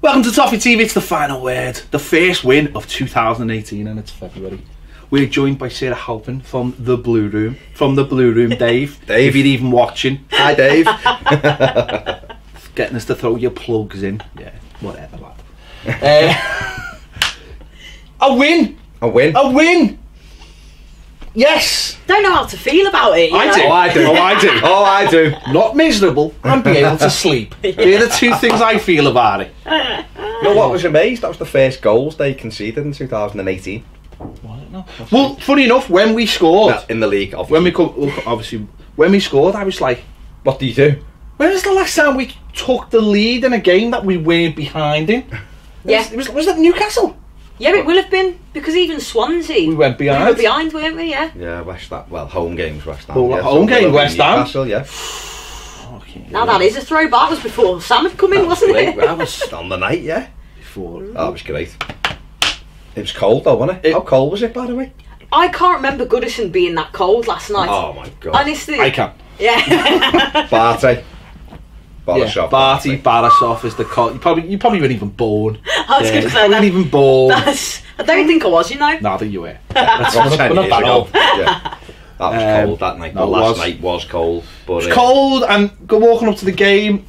Welcome to Toffee TV, it's the final word. The first win of 2018 and it's February. We're joined by Sarah Halpin from the Blue Room. From the Blue Room, Dave. Dave. If you're even watching. Hi, Dave. Getting us to throw your plugs in. Yeah, whatever, lad. A win! A win? A win! Yes! Don't know how to feel about it. I do. Oh, I do. Oh, I do. Oh, I do. Not miserable and be able to sleep. They're the two things I feel about it. You know what was amazed? That was the first goals they conceded in 2018. Well, funny enough, when we scored, In the league, obviously. When we scored, I was like, What do you do? when was the last time we took the lead in a game that we weren't behind in? Yeah. Was that Newcastle? Yeah, it will have been, because even Swansea, We went behind. we were behind, weren't we? Yeah. Yeah, West Ham. Well, home games, West Ham. Well, yeah, home game, West Ham. Newcastle, yeah. Okay, Now that is a throwback. That was before Sam had come in, wasn't Great. it? That was on the night, yeah. before. That was great. It was cold though, wasn't it? How cold was it, by the way? I can't remember Goodison being that cold last night. Oh my god. Honestly. I can. Yeah. Barty. Yeah, Barty, Barasov is the call. You probably weren't even born. I was going to say you weren't that. even born. I don't think I was, you know. Now that you were. That's We're 10 not years bad ago. off. Yeah. That was cold that night. no, The it last was. night was cold. But, It was cold and walking up to the game.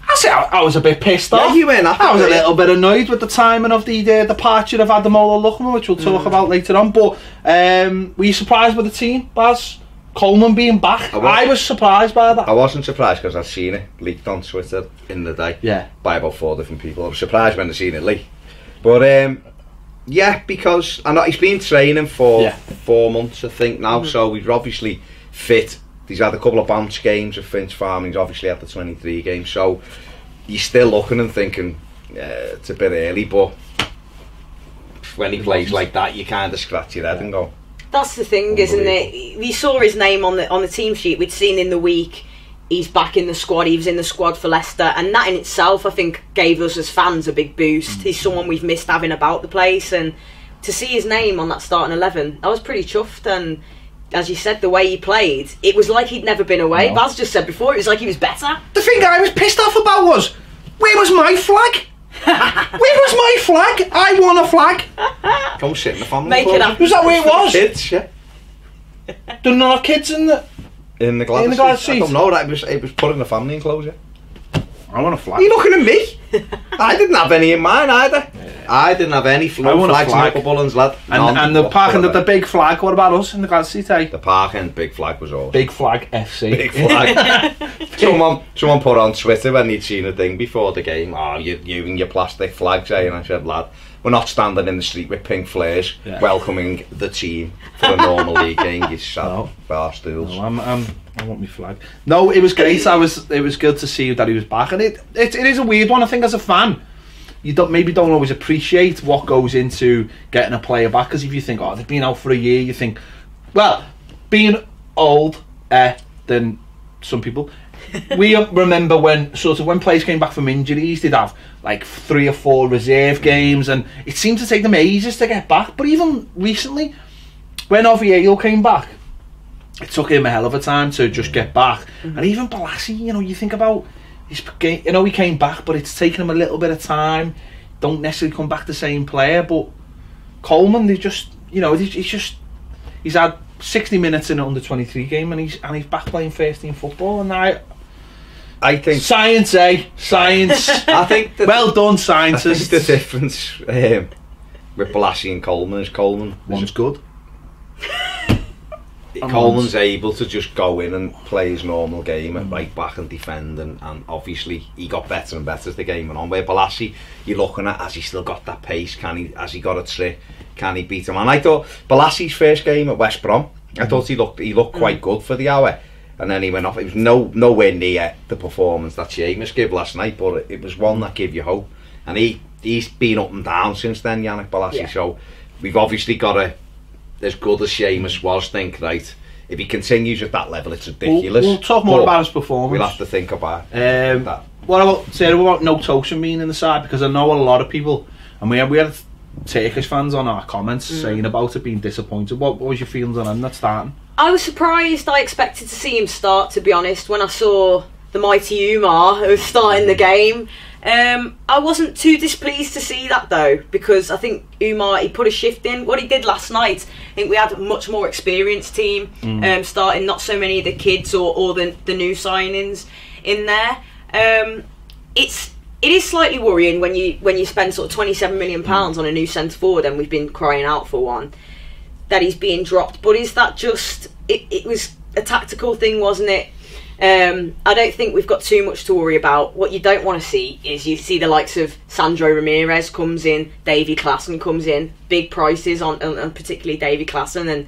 I was a bit pissed off. Yeah, you weren't happy I was a with it. little bit annoyed with the timing of the departure of Adamola Luckman, which we'll talk about later on. But were you surprised by the team, Baz? Coleman being back? I was surprised by that. I wasn't surprised because I'd seen it leaked on Twitter in the day. Yeah. By about 4 different people. I was surprised when I seen it leak. But yeah, because I know he's been training for 4 months, I think now. So he's obviously fit. He's had a couple of bounce games at Finch Farm. He's obviously had the 23 games. So you're still looking and thinking it's a bit early. But when he plays like that, you kind of scratch your head and go. That's the thing, isn't it? We saw his name on the team sheet. We'd seen in the week he's back in the squad. He was in the squad for Leicester, and that in itself, I think, gave us as fans a big boost. He's someone we've missed having about the place, and to see his name on that starting 11, I was pretty chuffed. And as you said, the way he played, it was like he'd never been away. No. Baz just said before, it was like he was better. The thing I was pissed off about was, where was my flag? Where was my flag? I want a flag. Come sit in the family Make club. it happen. Was that where it was? Kids, yeah. There are not kids in the... In the glass In the glass seat. I seat. don't know, it was put in the family enclosure. I want a Are flag. you looking at me? I didn't have any in mine either. I didn't have any I want a flags in flag. Upper Bullens, lad. And the parking of the big flag, what about us in the glass seat, eh? The park and big flag was awesome. Big flag FC. Big flag. someone put on Twitter when he'd seen a thing before the game, oh, you and your plastic flags, eh? And I said, lad, we're not standing in the street with pink flares welcoming the team for a normal league game. You sad bar stools. No, I want my flag. No, it was great. It was good to see that he was back, and it is a weird one. I think as a fan, you don't always appreciate what goes into getting a player back, because if you think, oh, they've been out for a year, you think, well, being old than some people, we remember when players came back from injuries, they'd have like 3 or 4 reserve games, and it seemed to take them ages to get back. But even recently, when Oviedo came back, it took him a hell of a time to just get back. And even Balassi, you think about his game, he came back, but it's taken him a little bit of time. Don't necessarily come back the same player, but Coleman, they just, he's had 60 minutes in an under-23 game, and he's back playing first team football, and I think science, science. I think well done, I think scientists. the difference with Balassi and Coleman is One's good. Coleman's able to just go in and play his normal game at right back and defend, and obviously he got better and better as the game went on. Where Balassi, you're looking at, has he still got that pace? Has he got a trick? Can he beat him? And I thought Balassi's first game at West Brom, I thought he looked quite good for the hour, and then he went off. It was nowhere near the performance that Seamus gave last night, but it was one that gave you hope. And he's been up and down since then, Yannick Balassi. So we've obviously got to, as good as Seamus was, think, right, if he continues at that level, it's ridiculous. We'll talk more about his performance. We'll have to think about that. What about Sarah? What about no Tosin being in the side? Because I know a lot of people, and we had Turkish fans on our comments saying about it being disappointed. What was your feelings on him not starting? I was surprised. I expected to see him start, to be honest, when I saw the mighty Umar who was starting the game. I wasn't too displeased to see that though, because I think Umar, he put a shift in. What he did last night, I think we had a much more experienced team starting, not so many of the kids or the new signings in there. It is slightly worrying when you spend sort of £27 million on a new centre forward, and we've been crying out for one, that he's being dropped. But is that just it was a tactical thing, wasn't it? I don't think we've got too much to worry about. What you don't want to see is you see the likes of Sandro Ramirez comes in, Davy Klaassen comes in, big prices on particularly Davy Klaassen, and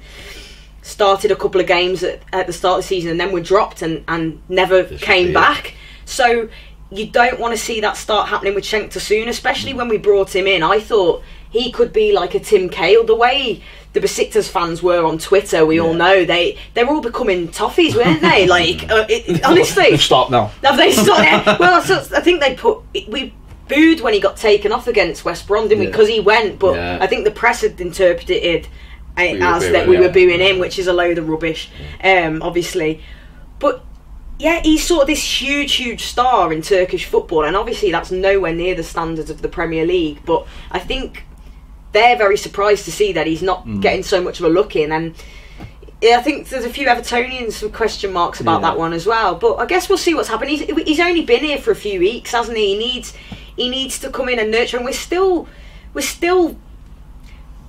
started a couple of games at the start of the season and then were dropped and never came back. So you don't want to see that start happening with Cenk Tosun, especially when we brought him in. I thought he could be like a Tim Cahill. The way the Besiktas fans were on Twitter, we all know they're all becoming Toffees, weren't they? Like honestly, they've stopped now. Have they stopped? Yeah. Well, I think we booed when he got taken off against West Brom, didn't we? Because he went, but I think the press had interpreted it as that we were booing him, which is a load of rubbish, obviously. But yeah, he's sort of this huge star in Turkish football, and obviously that's nowhere near the standards of the Premier League. But I think they're very surprised to see that he's not getting so much of a look in, and I think there's a few Evertonians with question marks about that one as well. But I guess we'll see what's happening. He's only been here for a few weeks, hasn't he? He needs to come in and nurture, and we're still.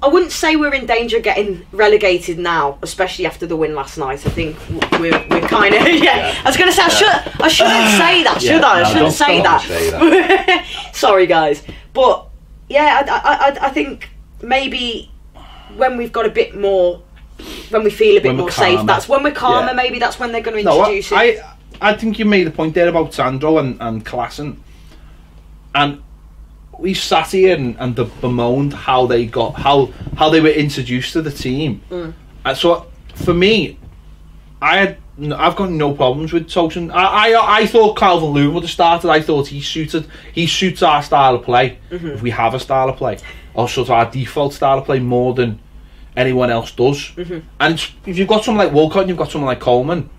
I wouldn't say we're in danger of getting relegated now, especially after the win last night. I think we're kind of I was going to say I shouldn't say that, should I? I shouldn't say that. Sorry, guys, but yeah, I think maybe when we've got a bit more, when we feel a bit more safe, that's when we're calmer. Yeah. Maybe that's when they're going to introduce it. I think you made a point there about Sandro and Klaassen, and we sat here and bemoaned how they were introduced to the team. So for me, I've got no problems with Tosun. I thought Calvert-Lewin would have started. I thought he suits our style of play, if we have a style of play, or sort of our default style of play more than anyone else does. And if you've got someone like Walcott and you've got someone like Coleman,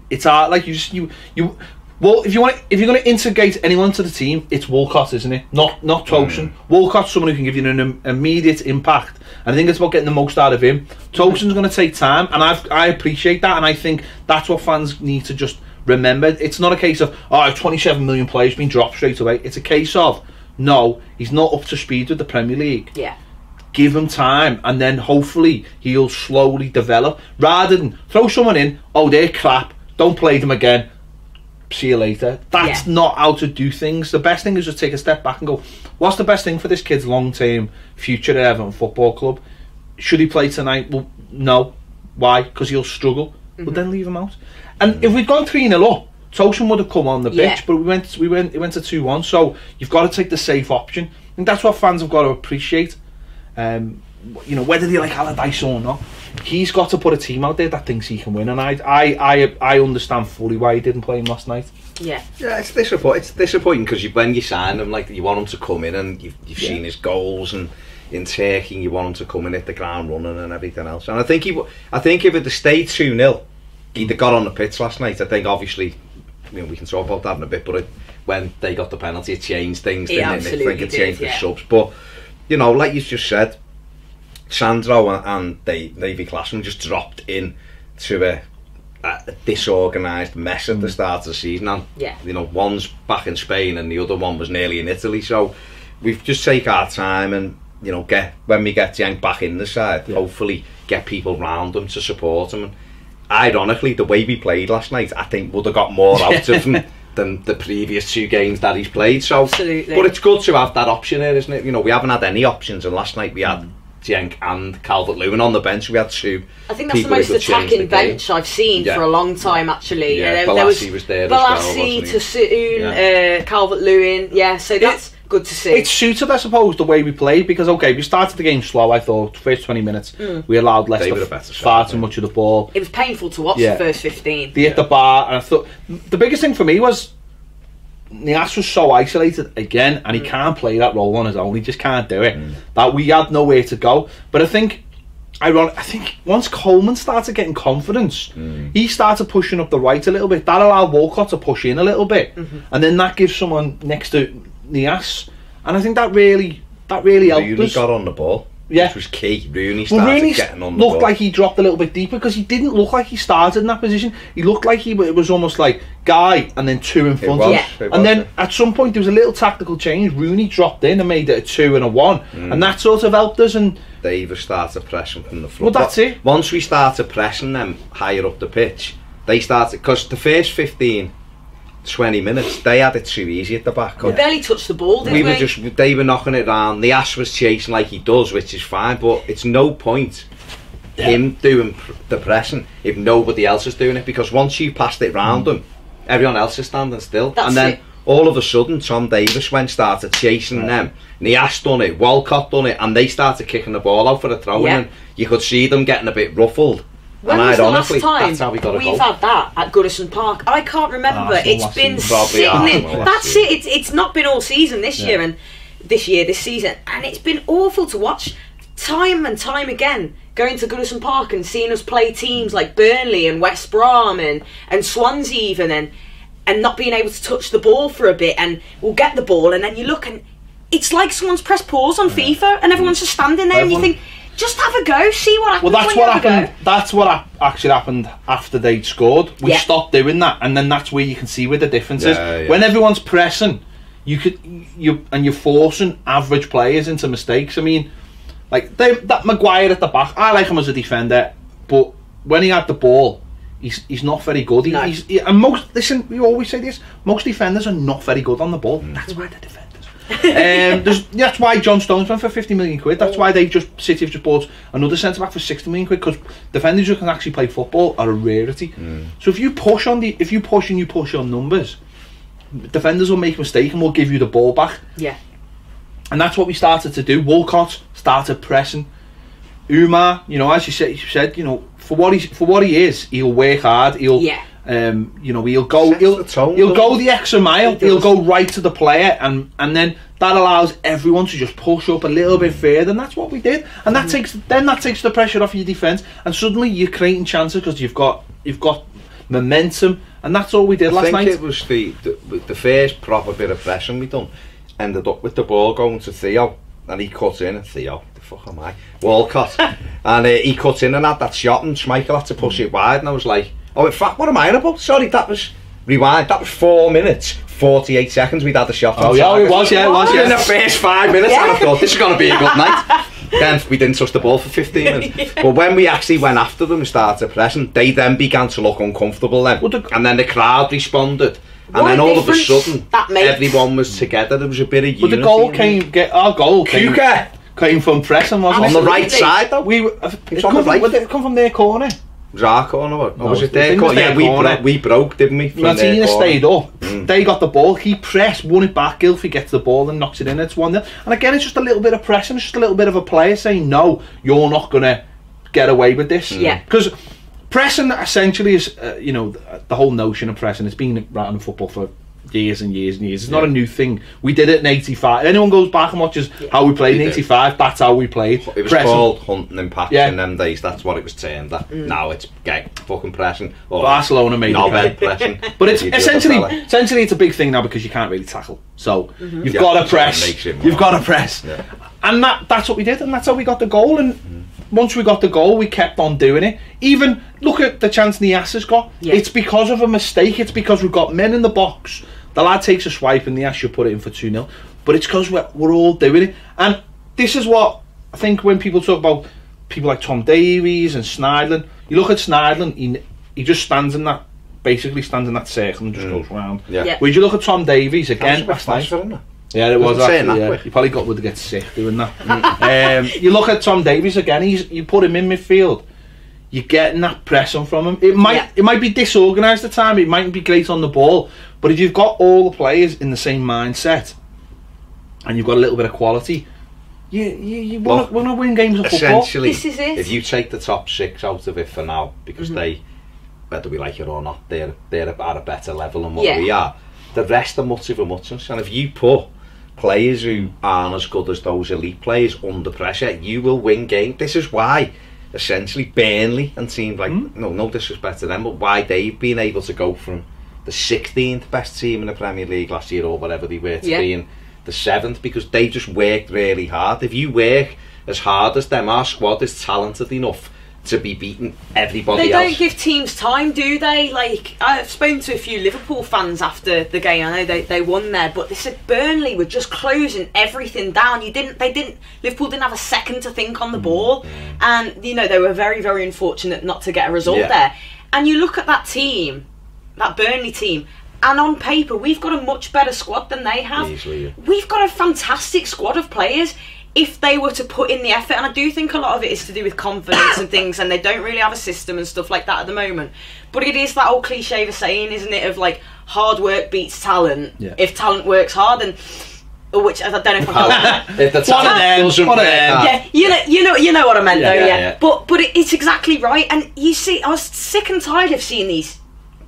it's hard. Like well, if you're going to integrate anyone to the team, it's Walcott, isn't it? Not Tosun. Walcott's someone who can give you an immediate impact, and I think it's about getting the most out of him. Tosun's going to take time, and I appreciate that, and I think that's what fans need to just remember. It's not a case of 27 million players being dropped straight away. It's a case of no, he's not up to speed with the Premier League. Yeah. Give him time, and then hopefully he'll slowly develop. Rather than throw someone in, they're crap, don't play them again, see you later. That's not how to do things. The best thing is just take a step back and go, what's the best thing for this kid's long-term future at Everton Football Club? Should he play tonight? Well, no. Why? Because he'll struggle. Well, then leave him out. And if we'd gone 3-0 up, Tosun would have come on the pitch, but it went to 2-1, so you've got to take the safe option. And that's what fans have got to appreciate. Whether they like Allardyce or not, he's got to put a team out there that thinks he can win, and I understand fully why he didn't play him last night. Yeah, it's disappointing because when you sign him, like, you want him to come in, and you've seen his goals and in Turkey, and you want him to come in, hit the ground running and everything else. And I think if it had stayed 2-0, he'd have got on the pitch last night. I think obviously, we can talk about that in a bit, but when they got the penalty, it changed things. Didn't it? I think it changed the subs, but like you just said, Sandro and Davy Klaassen just dropped in to a disorganised mess at the start of the season, and one's back in Spain and the other one was nearly in Italy. So we've just take our time and when we get Cenk back in the side, hopefully get people round him to support him. And ironically, the way we played last night, I think would have got more out of him than the previous 2 games that he's played. So, absolutely. But it's good to have that option here, isn't it? We haven't had any options, and last night we had Cenk and Calvert-Lewin on the bench. We had 2. I think that's the most attacking bench I've seen for a long time, actually. Yeah, Balassi was there as well, Balassi, Tosun, Calvert-Lewin. So that's good to see. It suited, I suppose, the way we played, because we started the game slow. I thought first 20 minutes we allowed Leicester far too much of the ball. It was painful to watch the first 15. They hit the bar, and I thought the biggest thing for me was Nias was so isolated again, and he can't play that role on his own. He just can't do it. That we had nowhere to go. But I think ironic, I think once Coleman started getting confidence, he started pushing up the right a little bit. That allowed Walcott to push in a little bit, and then that gives someone next to Niasse, and I think that really helped Rooney us. got on the ball, which was key. Rooney started getting on the ball. Looked like he dropped a little bit deeper because he didn't look like he started in that position. He looked like it was almost like Guy and then 2 in front of him. And then at some point there was a little tactical change. Rooney dropped in and made it a 2 and a 1, and that sort of helped us. And they either started pressing from the front. Well, that's it. Once we started pressing them higher up the pitch, they started, because the first 15, 20 minutes, they had it too easy at the back. We barely touched the ball, did we? They were knocking it around. The Ash was chasing like he does, which is fine, but it's no point him doing the pressing if nobody else is doing it, because once you passed it round them, everyone else is standing still. That's and then it. all of a sudden Tom Davies started chasing them. Niasse done it, Walcott done it, and they started kicking the ball out for a throw in, and you could see them getting a bit ruffled. When and was the last ironically, time that's how we got a we've goal. had that at Goodison Park? I can't remember. It's been Probably sitting in. Arsenal That's it. It's not been all season this year and this season, and it's been awful to watch time and time again. Going to Goodison Park and seeing us play teams like Burnley and West Brom and Swansea even, and not being able to touch the ball for a bit, and we'll get the ball and then you look and it's like someone's pressed pause on FIFA and everyone's just standing there and you think, just have a go, see what happens. Well, that's what happened. That's what actually happened after they'd scored. We stopped doing that, and then that's where you can see where the difference is. When everyone's pressing, you're forcing average players into mistakes. I mean, like that Maguire at the back, I like him as a defender, but when he had the ball, he's not very good. Listen, we always say this: most defenders are not very good on the ball. That's why they're defenders. That's why John Stones went for 50 million quid. That's why City have just bought another centre back for 60 million quid, because defenders who can actually play football are a rarity. So if you push and you push on numbers, defenders will make a mistake and will give you the ball back. Yeah. And that's what we started to do. Walcott started pressing. Umar, as you said, for what he is, he'll work hard. He'll he'll go the extra mile. He'll go right to the player, and then that allows everyone to just push up a little bit further, and that's what we did. And that takes the pressure off your defence, and suddenly you're creating chances because you've got momentum, and that's all we did last night. I think it was the first proper bit of pressing we done. Ended up with the ball going to Theo, and he cut in, and Theo, the fuck am I? Walcott, and he cut in and had that shot, and Schmeichel had to push it wide, and I was like, oh, in fact, what am I about? Sorry, that was rewind. That was 4 minutes, 48 seconds. We'd had the shot. Oh yeah, it was. In the first 5 minutes, and I thought this is going to be a good night. Then we didn't touch the ball for 15 minutes. But when we actually went after them and started pressing, they then began to look uncomfortable. And then the crowd responded. And then all of a sudden, everyone was together. There was a bit of unity. But our goal came from pressing, wasn't it? On the right side, though. It come from their corner. Was our corner, or was it their corner? Yeah, we broke, didn't we? Martina stayed up. They got the ball. He pressed, won it back. Gylfi gets the ball and knocks it in. It's 1-0. And again, it's just a little bit of pressing. It's just a little bit of a player saying, no, you're not going to get away with this. Yeah. Because pressing essentially is, the whole notion of pressing, it's been around in football for years and years and years. It's not a new thing. We did it in 85. Anyone goes back and watches how we played in 85, that's how we played. It was called hunting and packing in them days. That's what it was termed. Now it's fucking pressing. Or Barcelona made it pressing. But it's essentially it's a big thing now because you can't really tackle. So you've got to press. You've got to press. Yeah. And that's what we did, and that's how we got the goal. And once we got the goal, we kept on doing it. Even look at the chance Niasse has got. Yeah. It's because of a mistake. It's because we've got men in the box. The lad takes a swipe and Niasse should put it in for 2-0. But it's because we're all doing it. And this is what I think when people talk about people like Tom Davies and Sneijderlin. You look at Sneijderlin, he just stands in that circle and just goes round. Yeah. Would you look at Tom Davies again last night? Yeah, it was actually, he probably would have get sick doing that. You look at Tom Davies again, you put him in midfield, you're getting that pressing from him. It might be disorganised at the time, it mightn't be great on the ball, but if you've got all the players in the same mindset and you've got a little bit of quality, you want to win games of football. Essentially, this is it. If you take the top 6 out of it for now, because they, whether we like it or not, they're at a better level than what we are, the rest are much of a muchness. And if you put players who aren't as good as those elite players under pressure, you will win games. This is why essentially Burnley and teams like, no disrespect to them, but why they've been able to go from the 16th best team in the Premier League last year or whatever they were to being the 7th, because they just worked really hard. If you work as hard as them, our squad is talented enough to be beating everybody else. They don't give teams time, do they? Like, I've spoken to a few Liverpool fans after the game. I know they won there, but they said Burnley were just closing everything down. Liverpool didn't have a second to think on the ball, and you know, they were very, very unfortunate not to get a result there. And you look at that team, that Burnley team, and on paper we've got a much better squad than they have. Easily, We've got a fantastic squad of players. If they were to put in the effort, and I do think a lot of it is to do with confidence and things, and they don't really have a system and stuff like that at the moment, but it is that old cliche of a saying, isn't it, of like, hard work beats talent if talent works hard, and which I don't know if I if the talent doesn't work hard. you know what I meant though. But it's exactly right. And you see, I was sick and tired of seeing these,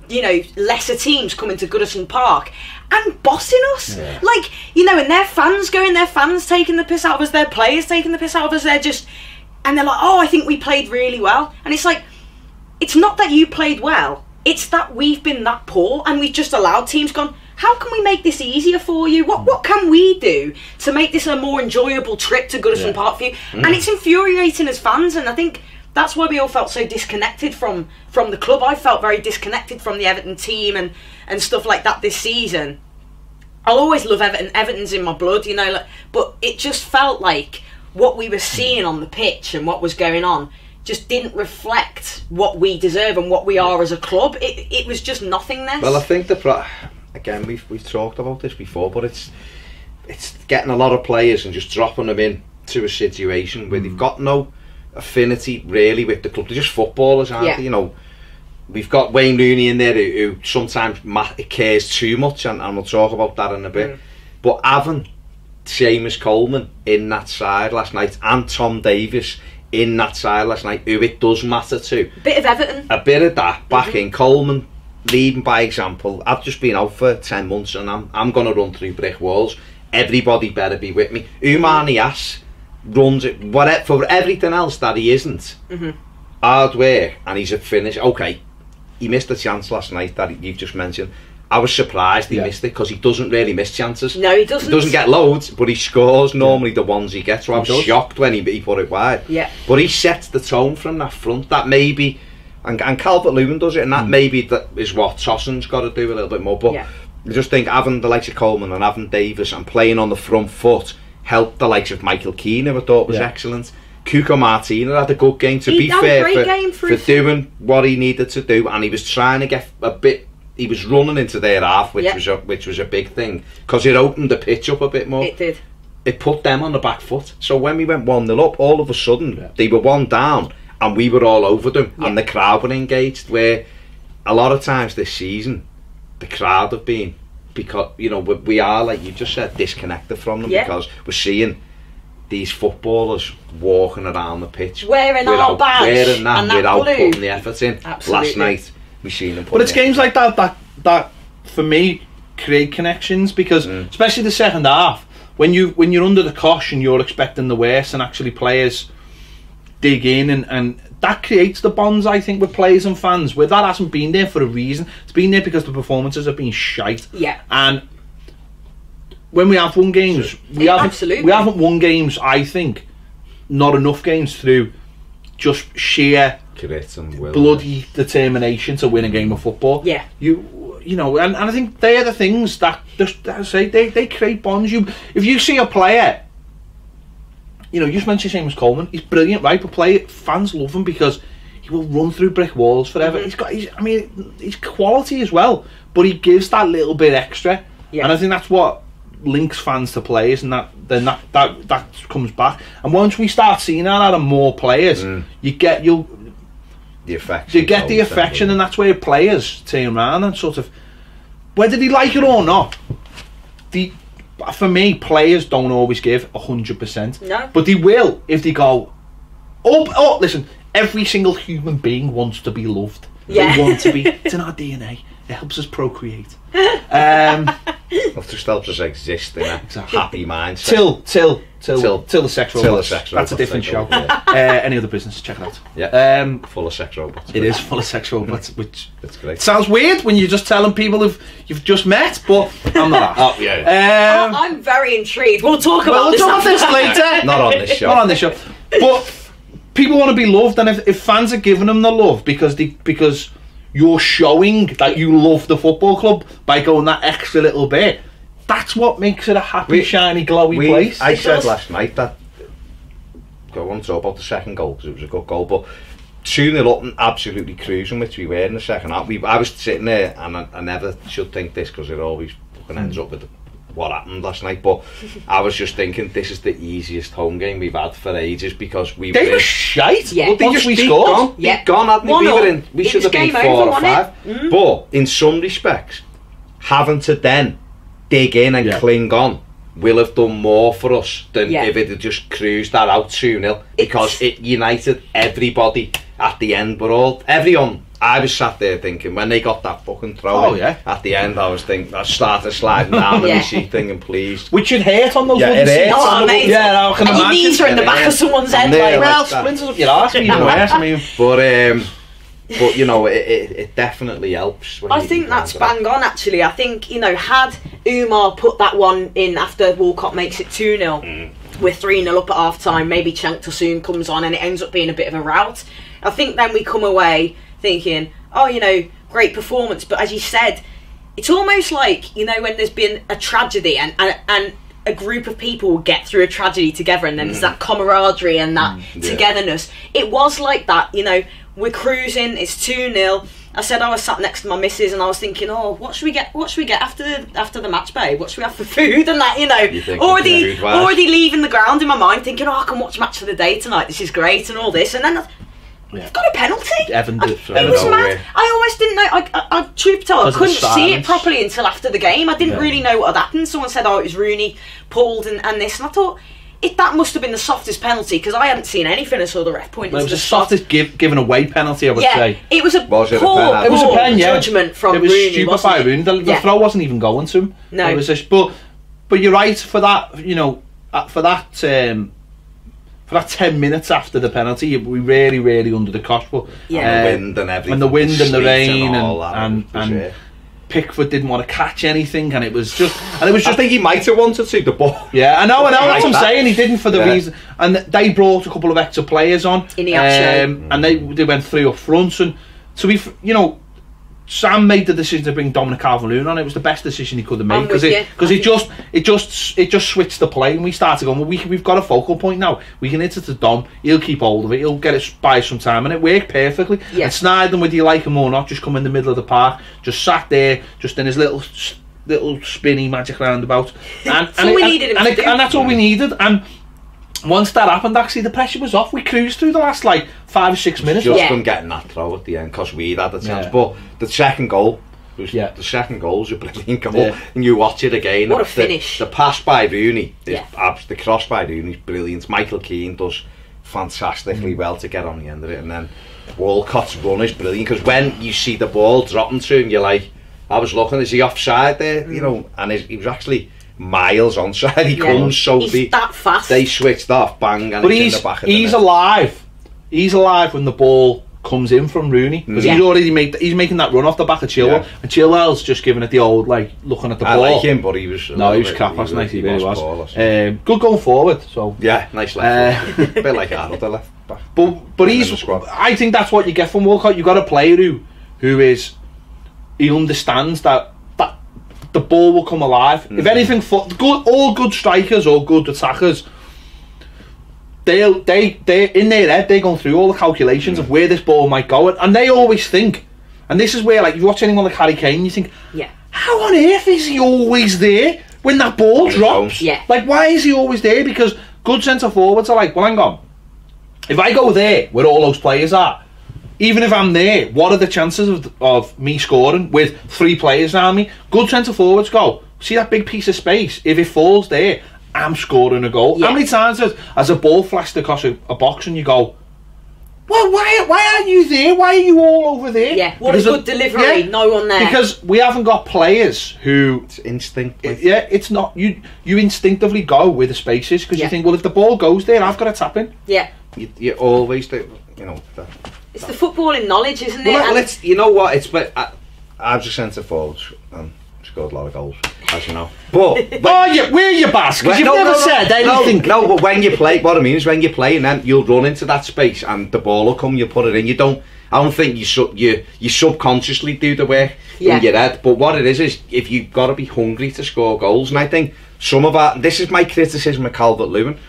you know, lesser teams coming to Goodison Park and bossing us. Like, you know, and their fans taking the piss out of us, their players taking the piss out of us, and they're like, oh, I think we played really well. And it's like, it's not that you played well, it's that we've been that poor and we've just allowed teams gone, how can we make this easier for you? What can we do to make this a more enjoyable trip to Goodison Park for you? And it's infuriating as fans, and I think that's why we all felt so disconnected from the club. I felt very disconnected from the Everton team and stuff like that this season. I'll always love Everton. Everton's in my blood, you know. Like, but it just felt like what we were seeing on the pitch and what was going on just didn't reflect what we deserve and what we are as a club. It was just nothingness. Well, I think again, we've talked about this before, but it's getting a lot of players and just dropping them in to a situation where they've got no affinity really with the club. They're just footballers, aren't they? You know, we've got Wayne Rooney in there who sometimes cares too much, and we'll talk about that in a bit. But having Seamus Coleman in that side last night and Tom Davies in that side last night, who it does matter to. A bit of Everton. A bit of that back in. Coleman leading by example. I've just been out for 10 months and I'm going to run through brick walls. Everybody better be with me. Oumar Niasse runs it for everything else that he isn't. Hard work, and he's a finish. Okay, he missed a chance last night that you've just mentioned. I was surprised he missed it, because he doesn't really miss chances. No, he doesn't. He doesn't get loads, but he scores normally the ones he gets. So I was shocked when he put it wide. But he sets the tone from that front. That maybe, and Calvert-Lewin does it, and that maybe that is what Tosson's got to do a little bit more. But I just think having the likes of Coleman and having Davis and playing on the front foot helped the likes of Michael Keane, who I thought was excellent. Cuco Martina had a good game, to be fair, for doing what he needed to do, and he was trying to get a bit. He was running into their half, which was a big thing, because it opened the pitch up a bit more. It did. It put them on the back foot. So when we went 1-0 up, all of a sudden they were one down, and we were all over them, and the crowd were engaged. Where a lot of times this season, the crowd have been, because you know we are, like you just said, disconnected from them, because we're seeing these footballers walking around the pitch wearing our badge without putting the effort in. Last night we seen them. But it's games like that for me create connections, because especially the second half, when you're under the cosh and you're expecting the worst, and actually players dig in, and that creates the bonds, I think, with players and fans, where that hasn't been there for a reason. It's been there because the performances have been shite. And when we have won games, we haven't won games, I think, not enough games, through just sheer grit and will, bloody determination to win a game of football. You know, and I think they are the things that just, as I say, they create bonds. If you see a player, you know, you just mentioned Seamus Coleman, he's brilliant, right? But fans love him because he will run through brick walls forever. He's quality as well, but he gives that little bit extra, and I think that's what links fans to players, and that comes back. And once we start seeing that out of more players, you get the affection, and that's where players turn around and sort of, whether they like it or not, for me, players don't always give 100%. No. But they will if they go, oh, listen, every single human being wants to be loved. Yeah. They want to be. It's in our DNA. It helps us procreate. It just helps us exist in a happy mindset. Till the sex robots. That's a different show. Any other business, check it out. Yeah. Full of sex robots. It is full of sex robots, which it's great. Sounds weird when you're just telling people you've just met, but I'm not. Oh yeah. I'm very intrigued. We'll talk about this. We'll talk about this later. Not on this show. Not on this show. But people want to be loved, and if fans are giving them the love because you're showing that you love the football club by going that extra little bit, that's what makes it a happy, shiny, glowy place. I said last night that I won't talk about the second goal because it was a good goal, but 2-0 up and absolutely cruising, which we were in the second half. I was sitting there, and I never should think this because it always fucking ends up with what happened last night, but I was just thinking this is the easiest home game we've had for ages because they were shite. Yeah. Well, Once we scored, they'd gone, hadn't they? We should have been 4 or 5. But in some respects, having to then dig in and cling on will have done more for us than if it had just cruised that out 2-0 because it united everybody at the end. But everyone, I was sat there thinking when they got that fucking throw at the end, I was thinking I started sliding down in my seat thinking please, which would hurt on those wooden seats. Oh, amazing. Yeah, I can imagine. Your knees are in the back of someone's head. Well, splinters up your arse, even worse. I mean, but you know, it definitely helps. When I think that's bang on. Actually, I think had Umar put that one in after Walcott makes it 2-0, we're 3-0 up at half time. Maybe Cenk Tosun comes on and it ends up being a bit of a rout. I think then we come away thinking, oh, great performance. But as you said, it's almost like when there's been a tragedy and a group of people will get through a tragedy together, and then there's that camaraderie and that togetherness. It was like that. We're cruising, it's 2-0. I said I was sat next to my missus and I was thinking, what should we get after the match, babe? What should we have for food? And that, already leaving the ground in my mind thinking, I can watch match of the day tonight, this is great and all this. And then I've got a penalty. Evan did. It was mad. I almost didn't know. I truth be told, I couldn't see it properly until after the game. I didn't really know what had happened. Someone said, it was Rooney pulled and this, and I thought that must have been the softest penalty because I hadn't seen anything. I saw the ref pointing. It was the softest given away penalty, I would say. It was a poor judgment from Rooney. It was stupid by Rooney. The throw wasn't even going to him. No, it was just. But you're right for that. For that 10 minutes after the penalty, we really under the cosh. But the wind and everything, and the wind and the rain and Pickford didn't want to catch anything, and it was just. I think he might have wanted to the ball. Yeah, I know. That's what I'm saying. He didn't for the reason, and they brought a couple of extra players on in the action, and they went 3 up front, and so Sam made the decision to bring Dominic Calvert-Lewin on. It was the best decision he could have made because it just switched the play, and we started going. Well, we've got a focal point now. We can hit it to Dom. He'll keep hold of it. He'll get it by some time, and it worked perfectly. Yeah. And Sneijder, whether you like him or not, just come in the middle of the park, just sat there, just in his little spinny magic roundabout, and that's all we needed. And once that happened, actually, the pressure was off. We cruised through the last 5 or 6 minutes. Just from getting that throw at the end, because we'd had the chance. But the second goal was a brilliant goal, and you watch it again. What a finish! The pass by Rooney, the cross by Rooney is brilliant. Michael Keane does fantastically well to get on the end of it, and then Walcott's run is brilliant because when you see the ball dropping through, and you're like, I was looking, is he offside there? And he was actually miles onside. He comes so deep. That fast. They switched off, bang, and but it's in the back of the he's net. alive. He's alive when the ball comes in from Rooney because he's already he's making that run off the back of Chilwell, and Chilwell's just giving it the old looking at the ball. I like him, but he was he was crap last night. He really was. Good going forward. So nice left. A bit like Arnold, the left back. But he's. I think that's what you get from Walcott. You got a player he understands that the ball will come alive. If anything, all good strikers or good attackers, they in their head they're going through all the calculations of where this ball might go, and they always think. And this is where, you watch anyone like Harry Kane, you think, how on earth is he always there when that ball drops? Yeah. Why is he always there? Because good centre forwards are well, hang on. If I go there where all those players are, even if I'm there, what are the chances of me scoring with 3 players around me? Good centre forwards go, see that big piece of space? If it falls there, I'm scoring a goal. How many times has a ball flashed across a box and you go, well, why aren't you there? Why are you all over there? Yeah, what a good delivery, no one there. Because we haven't got players who... It's instinct. It's not... You instinctively go where the space is, because you think, well, if the ball goes there, I've got to tap in. Yeah. You always do, you know... It's the footballing knowledge, isn't it? Well, you know what, it's... I was a centre forward and scored a lot of goals, as you know. But where you Bas? Because you've never said anything. No, but when you play, what I mean is when you play, and then you'll run into that space, and the ball will come. You put it in. I don't think you subconsciously do the work in your head. But what it is if you've got to be hungry to score goals, and I think this is my criticism of Calvert-Lewin.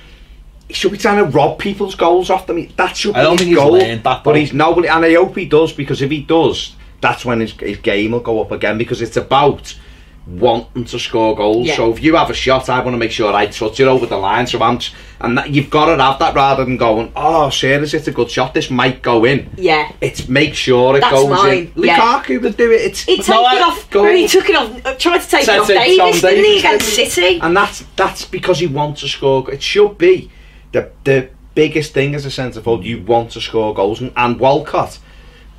He should be trying to rob people's goals off them. That should be his goal. But he's nobody, and I hope he does, because if he does, that's when his game will go up again, because it's about wanting to score goals. So if you have a shot, I want to make sure I touch it over the line. You've got to have that, rather than going, oh, seriously, it's a good shot, this might go in. Yeah. It's make sure it goes in. Lukaku would do it. He took it off. Tried to take it off Davis, didn't he, against City? And that's because he wants to score. It should be the biggest thing as a centre forward. You want to score goals, and Walcott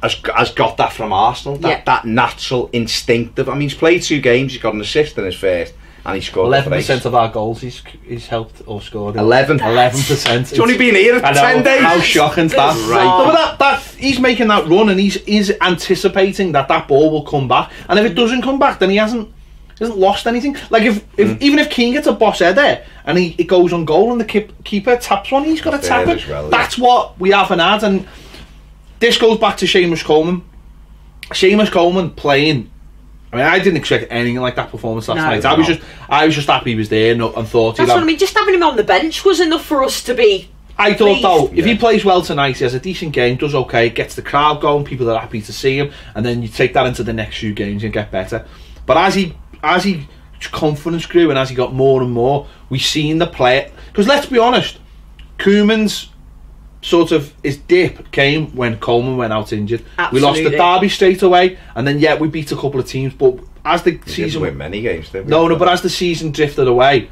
has got that from Arsenal, that natural, instinctive. I mean, he's played 2 games, he's got an assist in his first, and he scored 11% of our goals he's helped or scored. 11%. It's only been here for 10 days. How shocking is that? Right. No, but he's making that run, and he's anticipating that ball will come back, and if it doesn't come back, then he hasn't lost anything. Like even if Keane gets a boss header and it goes on goal and the keeper taps one, he's got to tap it. Well, that's what we haven't had, and this goes back to Seamus Coleman. Seamus Coleman playing. I mean, I didn't expect anything like that performance last night. I was just happy he was there and thought. That's what I mean. Just having him on the bench was enough for us to be. I thought though, if he plays well tonight, he has a decent game, does okay, gets the crowd going, people are happy to see him, and then you take that into the next few games and get better. But as he confidence grew and as he got more and more, we've seen the player. Because let's be honest, Koeman's sort of his dip came when Coleman went out injured. Absolutely. We lost the derby straight away, and then we beat a couple of teams. But as the season didn't win many games, did we? No, but as the season drifted away,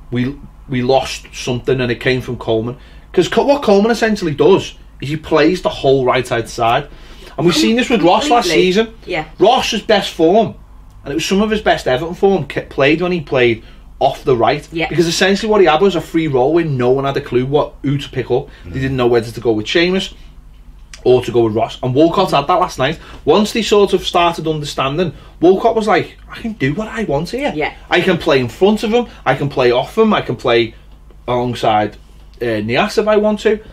we lost something, and it came from Coleman. Because what Coleman essentially does is he plays the whole right hand side, and we've seen this with Ross last season. Yeah, Ross's best form, and it was some of his best Everton form, played when he played off the right, because essentially what he had was a free roll where no one had a clue who to pick up. They didn't know whether to go with Seamus or to go with Ross, and Walcott had that last night. Once they sort of started understanding, Walcott was like, I can do what I want here. I can play in front of him, I can play off him, I can play alongside Nias if I want to,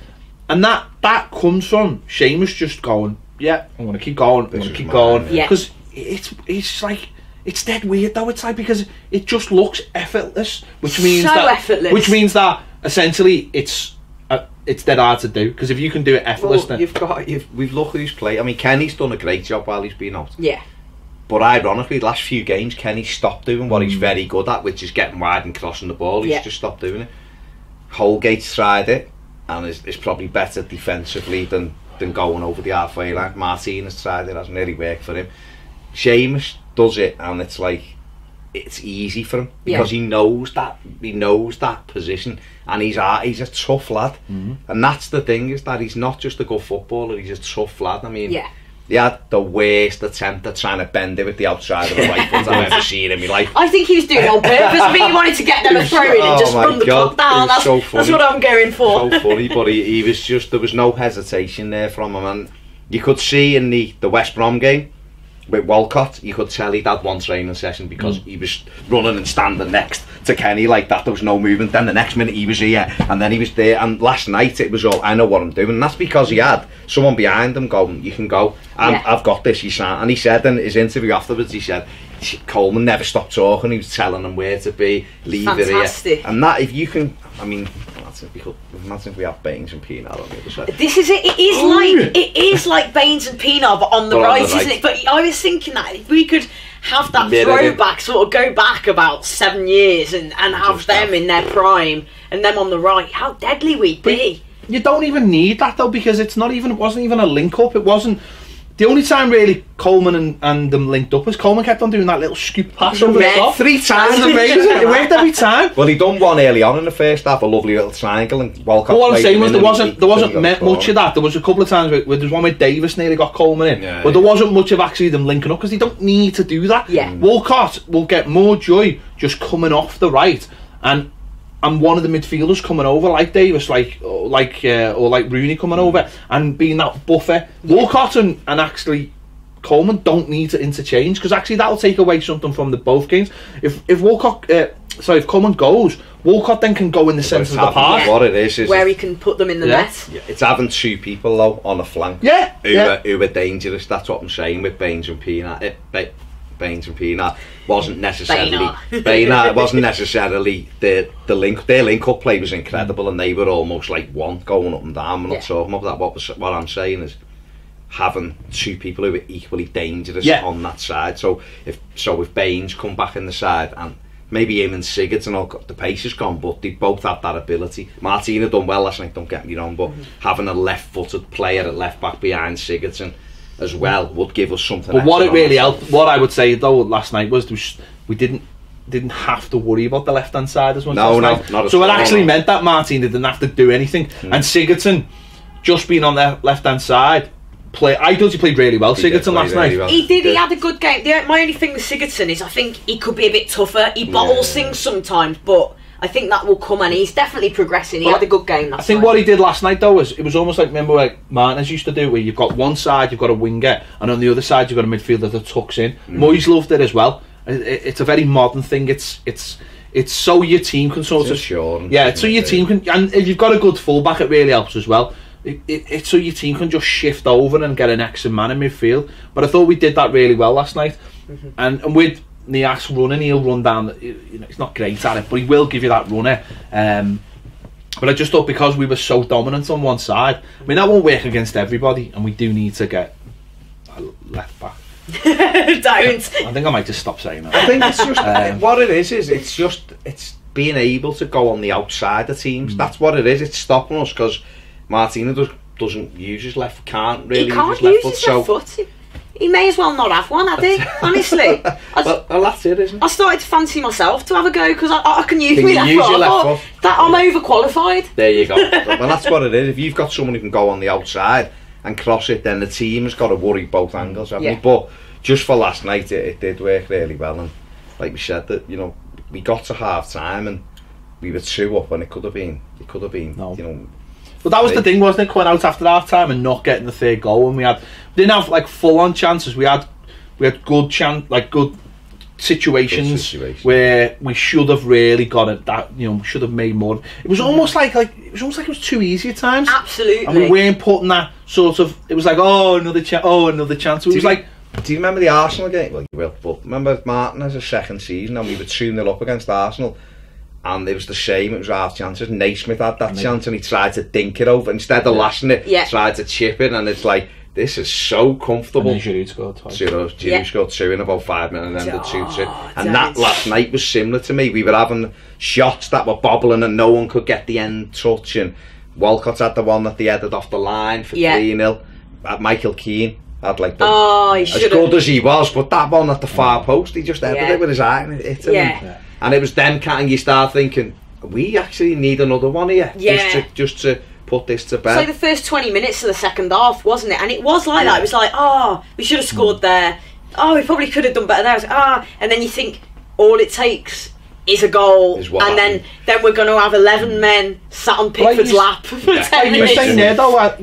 and that comes from Seamus just going, I'm going to keep going, I'm going to keep going, because it's like, it's dead weird though. It's like, because it just looks effortless, which means that essentially it's dead hard to do, because if you can do it effortless, then we've looked who's played. I mean, Kenny's done a great job while he's been out. Yeah. But ironically, the last few games, Kenny stopped doing what he's very good at, which is getting wide and crossing the ball. He's just stopped doing it. Holgate's tried it, and is probably better defensively than going over the halfway line. Martin has tried it, hasn't really worked for him. Seamus does it, and it's like it's easy for him because he knows that position, and he's a tough lad, and that's the thing, is that he's not just a good footballer, he's a tough lad. I mean, he had the worst attempt at trying to bend it with the outside of the right foot I've ever seen in my life. I think he was doing it on purpose. I think he wanted to get them a throw in and just run the clock down. That's what I'm going for. So funny, but he was just, there was no hesitation there from him, and you could see in the West Brom game with Walcott, you could tell he'd had one training session, because he was running and standing next to Kenny like that. There was no movement. Then the next minute he was here, and then he was there. And last night it was all, I know what I'm doing. And that's because he had someone behind him going, you can go, I've got this, he said. And he said in his interview afterwards, he said Coleman never stopped talking. He was telling him where to be, leave it here. And that, if you can, I mean, imagine if we have Baines and Pienaar on the other side. This is it. It is like Baines and Pienaar, but on the right, isn't it? But I was thinking that if we could have that throwback, sort of go back about 7 years and have them in their prime and them on the right, how deadly we'd be. You don't even need that though, because it wasn't even a link up. It wasn't. The only time really Coleman and them linked up was Coleman kept on doing that little scoop pass over the top 3 times. It worked every time. Well, he done one early on in the first half, a lovely little triangle, and Walcott. But what I'm saying was there wasn't much much of that. There was a couple of times where there's one where Davis nearly got Coleman in, but there wasn't much of actually them linking up because they don't need to do that. Yeah. Walcott will get more joy just coming off the right and one of the midfielders coming over like Davis, or like Rooney coming over and being that buffer. Walcott and actually Coleman don't need to interchange because actually that'll take away something from the both games. If Coleman goes, Walcott then can go in the centre of the park. What it is where he can put them in the net. Yeah, it's having 2 people though on the flank. Who are dangerous. That's what I'm saying with Baines and Pienaar. Baines and Pienaar wasn't necessarily Pienaar wasn't necessarily the link. Their link-up play was incredible, and they were almost like one going up and down. I'm not talking about that. What I'm saying is having 2 people who are equally dangerous on that side. So if Baines come back in the side and maybe him and Sigurdsson, the pace is gone, but they both have that ability. Martina done well last night, don't get me wrong, but having a left-footed player at left back behind Sigurdsson as well would give us something. But what it really helped, what I would say though last night was we didn't have to worry about the left hand side as much. Not so it actually meant that Martina didn't have to do anything, and Sigurdsson just being on the left hand side. I thought he played really well, Sigurdsson, last night. He did. He had a good game. My only thing with Sigurdsson is I think he could be a bit tougher. He bottles things sometimes, but I think that will come, and he's definitely progressing. He had a good game last night. I think what he did last night though was it was almost like, remember like Martinez used to do, where you've got one side you've got a winger and on the other side you've got a midfielder that tucks in. Moyes loved it as well. It's a very modern thing. It's so your team can sort of so your team can, and if you've got a good fullback it really helps as well. It's so your team can just shift over and get an extra man in midfield. But I thought we did that really well last night. And with Nias running, he'll run down. He's not great at it, but he will give you that runner. But I just thought because we were so dominant on one side, I mean that won't work against everybody, and we do need to get a left back. Don't. I think I might just stop saying that. I think it's just what it is it's being able to go on the outside of teams. That's what it is. It's stopping us because Martina doesn't use his left, can't use his left foot. He may as well not have one, had he? Honestly. Well, that's it, isn't it? I started to fancy myself to have a go because I can use my left foot. That I'm overqualified. There you go. Well, that's what it is. If you've got someone who can go on the outside and cross it, then the team has got to worry both angles, haven't they? But just for last night, it did work really well. And like we said, that we got to half time and we were 2 up, and it could have been, But that was the thing, wasn't it? Going out after half time and not getting the 3rd goal, and we didn't have like full on chances. We had good good situations where we should have really got it. That should have made more. It was almost like it was too easy at times. Absolutely. And we weren't putting that sort of. It was like another chance. It was like. Do you remember the Arsenal game? Well, you will. But remember Martin has a second season, and we were 2-0 up against Arsenal. And it was the same, it was half chances. Naismith had that chance and he tried to dink it over. Instead of lashing it, tried to chip it, and it's like, this is so comfortable. And Giroud scored twice. Giroud scored 2 in about 5 minutes and then the 2-2. And that last night was similar to me. We were having shots that were bobbling and no one could get the end touch, and Walcott had the one that they headed off the line for 3-0. Michael Keane had like as good as he was, but that one at the far post, he just headed it with his eye and it hit him. And it was then you start thinking, we actually need another one here, just to put this to bed. So the first 20 minutes of the second half, wasn't it? And it was like that. It was like, we should have scored there. We probably could have done better there. It was, and then you think all it takes is a goal, and then we're going to have 11 men sat on Pickford's lap for 10 minutes. You were saying there though,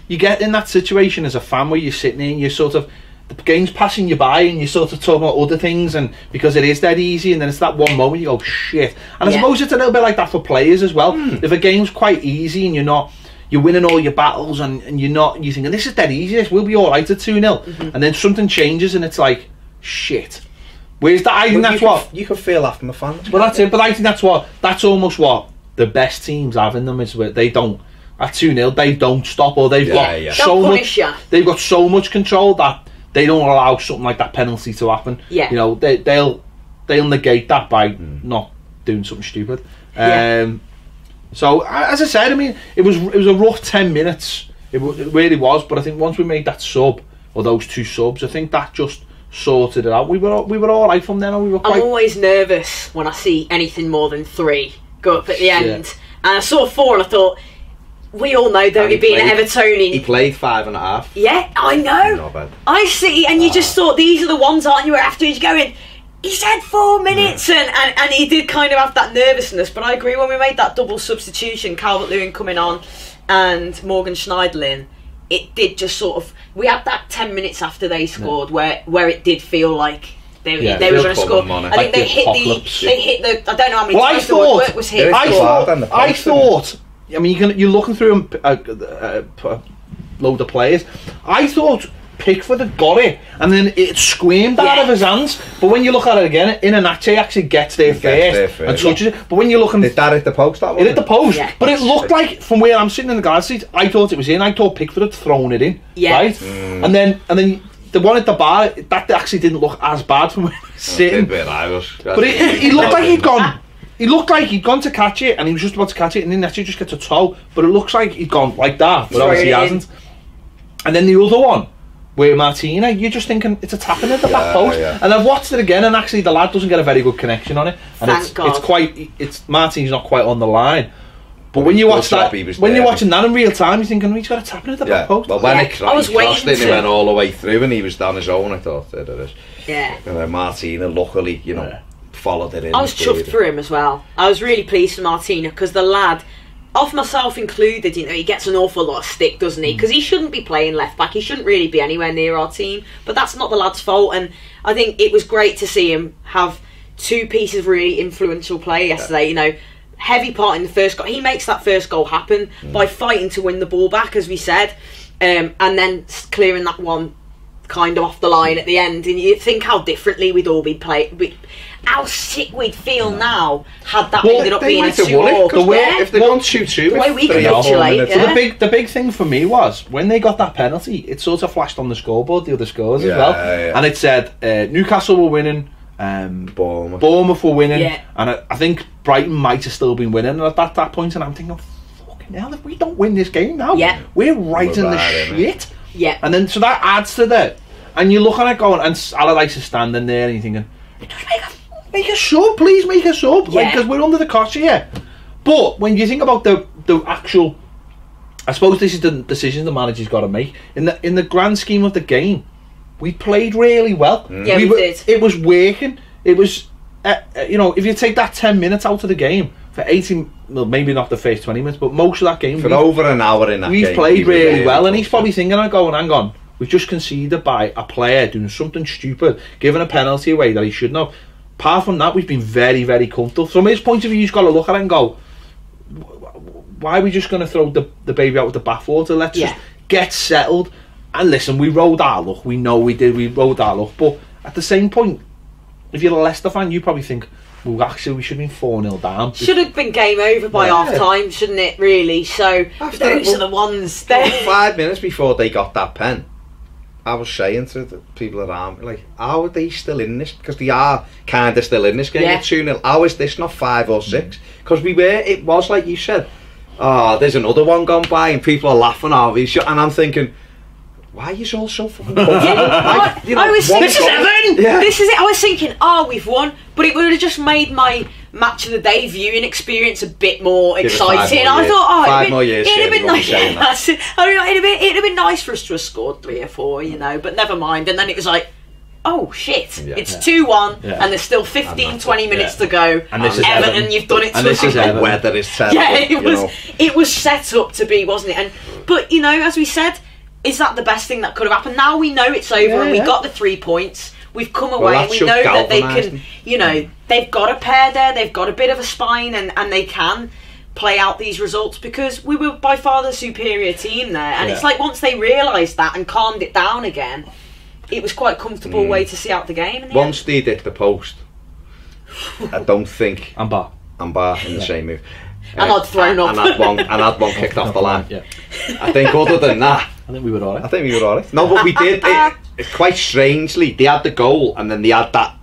you get in that situation as a fan where you're sitting there and you're sort of, the game's passing you by and you sort of talk about other things, and because it is that easy, and then it's that one moment you go shit. And I suppose it's a little bit like that for players as well. If a game's quite easy and you're winning all your battles and you're thinking this is dead easy, we'll be alright at 2-0, and then something changes and it's like shit. Whereas I think that's what you can feel after the fans. Well, that's it. But I think that's almost what the best teams have in them, is where they don't, at 2-0 they don't stop, or they've got so much control that they don't allow something like that penalty to happen. They'll negate that by not doing something stupid. So as I said, I mean, it was a rough 10 minutes. It really was. But I think once we made that sub, or those 2 subs. I think that just sorted it out. We were all right from then on. We were quite... I'm always nervous when I see anything more than 3 go up at the end. And I saw 4 and I thought, we all know, don't he, being an Evertonian. He played 5.5. Yeah, I know. Not bad. I see, and you just thought, these are the ones, aren't you, afterwards going, he said 4 minutes, and he did kind of have that nervousness. But I agree, when we made that double substitution, Calvert-Lewin coming on and Morgan Schneiderlin, it did just sort of, we had that 10 minutes after they scored where it did feel like they were going to score. I think they hit the I don't know how many times the woodwork was hit. I thought, I mean, you're looking through a load of players. I thought Pickford had got it, and then it screamed out of his hands. But when you look at it again, Inache actually gets there first and touches it. But when you're looking, did that hit the post? That one? It hit the post, but it looked like, from where I'm sitting in the guard seat, I thought it was in. I thought Pickford had thrown it in, right? And then the one at the bar, that actually didn't look as bad from where I was sitting. But he looked like he'd gone. He looked like he'd gone to catch it, and he was just about to catch it, and then actually just gets a toe. But it looks like he'd gone like that, but obviously he hasn't. And then the other one, where Martina, you're just thinking it's a tapping at the back post. And I've watched it again, and actually the lad doesn't get a very good connection on it. And Thank God. It's Martin's not quite on the line. But when you watch that, when you're watching that in real time, you're thinking, he's got a tapping at the back post. Well, when it crossed it, he went all the way through, and he was down his own. I thought, there it is. Yeah. And then Martina, luckily, followed it in. I was chuffed for him as well. I was really pleased for Martina, because the lad, off myself included, he gets an awful lot of stick, doesn't he? Because he shouldn't be playing left back. He shouldn't really be anywhere near our team. But that's not the lad's fault. And I think it was great to see him have 2 pieces of really influential play yesterday. Heavy part in the first goal. He makes that first goal happen by fighting to win the ball back, as we said, and then clearing that one kind of off the line at the end. And you think how differently we'd all be playing. How sick we'd feel now had that ended up being a 2-2. If they don't 2-2, the way we capitulate. The big thing for me was when they got that penalty, it sort of flashed on the scoreboard, the other scores as well, and it said Newcastle were winning, Bournemouth were winning, and I think Brighton might have still been winning at that point, and I'm thinking, fucking hell, if we don't win this game now, we're right in the shit. And then so that adds to that, and you're looking at going, and Allardyce is standing there, and you're thinking, just make a sub, please make a sub, because we're under the cosh here. But when you think about the actual, I suppose this is the decision the manager's got to make in the grand scheme of the game. We played really well. Yeah, we did. It was working. It was, if you take that 10 minutes out of the game for 18, well, maybe not the first 20 minutes, but most of that game for over an hour in that game, we've played really well, and he's probably thinking, hang on, we've just conceded by a player doing something stupid, giving a penalty away that he shouldn't have. Apart from that, we've been very, very comfortable. From his point of view, he's got to look at it and go, why are we just going to throw the baby out with the bathwater? Let's just get settled. And listen, we rode our luck. We know we did. We rode our luck. But at the same point, if you're a Leicester fan, you probably think, well, actually, we should have been 4-0 down. Should have been game over by half time, shouldn't it, really? So those are the ones there. 5 minutes before they got that pen, I was saying to the people around me, like, how are they still in this? Because they are kind of still in this game at 2-0. How is this not 5 or 6? Because it was like you said, there's another one gone by, and people are laughing at me. And I'm thinking, why are you all so fucking I was thinking, this is it. I was thinking, we've won, but it would have just made my match of the day viewing experience a bit more exciting. I thought, it'd have been nice. It'd have been nice for us to have scored 3 or 4, but never mind. And then it was like, oh shit, it's 2-1, and there's still 15-20 minutes to go. And this is Everton. You've done it. And this is the weather is terrible. Yeah, it was set up to be, wasn't it? But as we said, is that the best thing that could have happened? Now we know it's over, and we got the 3 points. We've come away, and we know that they can, they've got a pair there, they've got a bit of a spine, and they can play out these results, because we were by far the superior team there. And it's like, once they realised that and calmed it down again, it was quite a comfortable way to see out the game. Once they hit the post, I don't think... And Bar in the same move. And I'd thrown up. And had one kicked off the line. I think other than that, I think we were alright. No, but we did quite strangely. They had the goal, and then they had that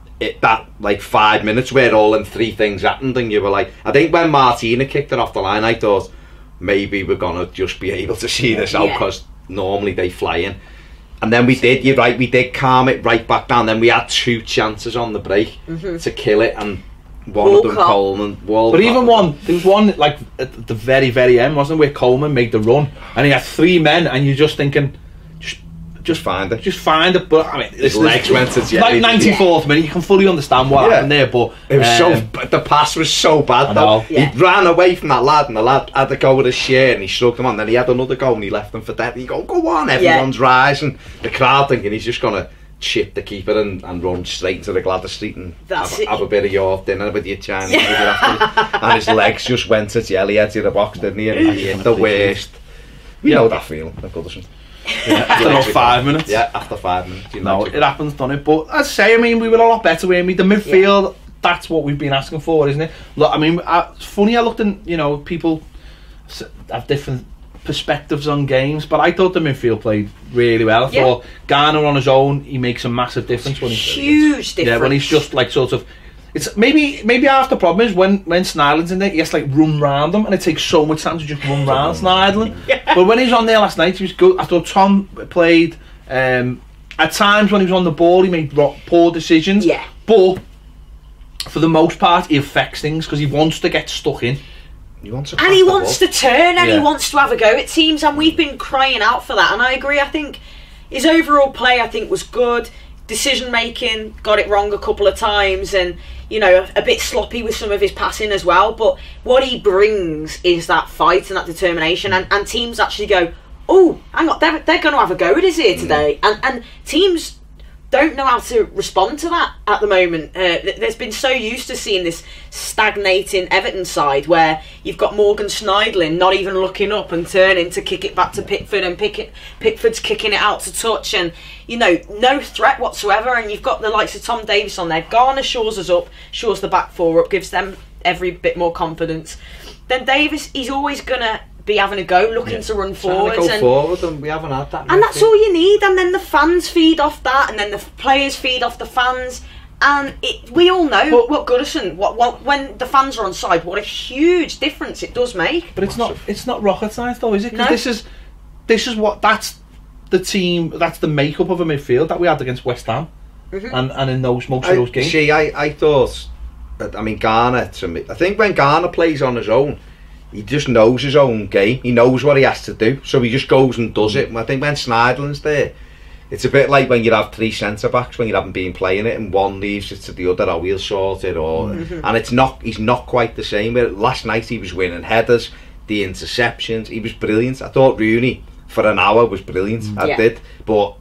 like 5 minutes where all in 3 things happened, and you were like, I think when Martina kicked it off the line, I thought maybe we're gonna just be able to see this out, because normally they fly in. And then we did, you're right, we did calm it right back down. Then we had 2 chances on the break to kill it, and one of them, Coleman. But even there was one like at the very, very end, wasn't it, where Coleman made the run, and he had 3 men, and you're just thinking, just find it. But I mean, his legs went to like 94th minute. You can fully understand what happened there, but it was the pass was so bad though. He ran away from that lad, and the lad had to go with his shirt, and he shrugged him on. Then he had another goal, and he left him for dead. You go on, everyone's rising. The crowd thinking he's just gonna chip the keeper and run straight into the Gladys Street and have a bit of your dinner with your Chinese food after. And his legs just went to jelly edge of the box, didn't he? And he hit the worst. You know that feeling, of course. After about 5 minutes. Yeah, after 5 minutes. No, it happens, doesn't it? But I'd say, I mean, we were a lot better, weren't we? The midfield, that's what we've been asking for, isn't it? Look, I mean, it's funny, I looked in, people have different perspectives on games, but I thought the midfield played really well. I thought Garner on his own, he makes a massive difference when huge difference. Yeah, when he's just like sort of. It's maybe half the problem is when Sneijderlin's in there, he has to like run round them, and it takes so much time to just run round Sneijderlin. But when he was on there last night, he was good. I thought Tom played. At times when he was on the ball, he made poor decisions. Yeah. But for the most part, he affects things because he wants to get stuck in. He wants to turn, and he wants to have a go at teams, and we've been crying out for that. And I agree. I think his overall play, was good. Decision making, got it wrong a couple of times, and a bit sloppy with some of his passing as well. But what he brings is that fight and that determination, and teams actually go, oh, hang on, they're going to have a go at us here today, and teams don't know how to respond to that at the moment. There's been so used to seeing this stagnating Everton side where you've got Morgan Sneijderlin not even looking up and turning to kick it back to Pickford, and Pickford's kicking it out to touch, and no threat whatsoever. And you've got the likes of Tom Davies on there. Garner shores us up, shores the back four up, gives them every bit more confidence. Then Davies, he's always gonna be having a go, looking to run forward, and we haven't had that. And that's all you need. And then the fans feed off that, and then the players feed off the fans. And we all know what Goodison, what when the fans are on side, what a huge difference it does make. But it's not rocket science though, is it? Because this is what that's the team, that's the makeup of a midfield that we had against West Ham, and in most of those games. See, I thought, I mean, Garner, to me, I think when Garner plays on his own, he just knows his own game. He knows what he has to do, so he just goes and does it. And I think when Sneijderlin's there, it's a bit like when you have 3 centre backs when you haven't been playing it, and one leaves it to the other, or we'll sort it, and he's not quite the same. Last night he was winning headers, the interceptions, he was brilliant. I thought Rooney for an hour was brilliant. I did, but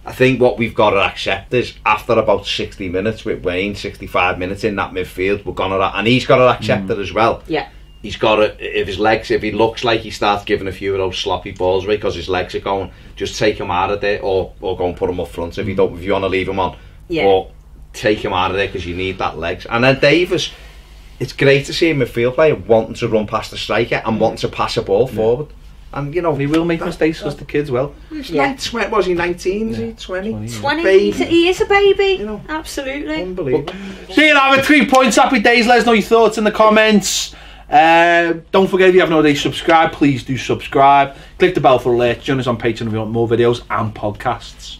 I think what we've got to accept is after about 60 minutes with Wayne, 65 minutes in that midfield, and he's got to accept it as well. Yeah. He's got to, if he looks like he starts giving a few of those sloppy balls away because his legs are going, just take him out of there, or go and put him up front if you want to leave him on, or take him out of there because you need that legs. And then Davis, it's great to see a midfield player wanting to run past the striker and wanting to pass a ball forward. And he will make mistakes because the kids will. Was he 19? Is he 20? 20. He is a baby. Absolutely. Unbelievable. See you now with 3 points. Happy days. Let us know your thoughts in the comments. Don't forget, if you haven't already subscribed, please do subscribe. Click the bell for alerts. Join us on Patreon if you want more videos and podcasts.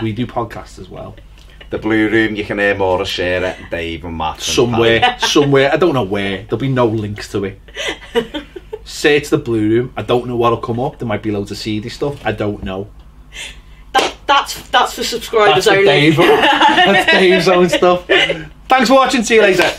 We do podcasts as well. The Blue Room, you can hear more of Sarah, Dave and Matt. Somewhere. I don't know where. There'll be no links to it. Search the Blue Room. I don't know what'll come up. There might be loads of seedy stuff. I don't know. That's for subscribers only. That's Dave's own stuff. Thanks for watching. See you later.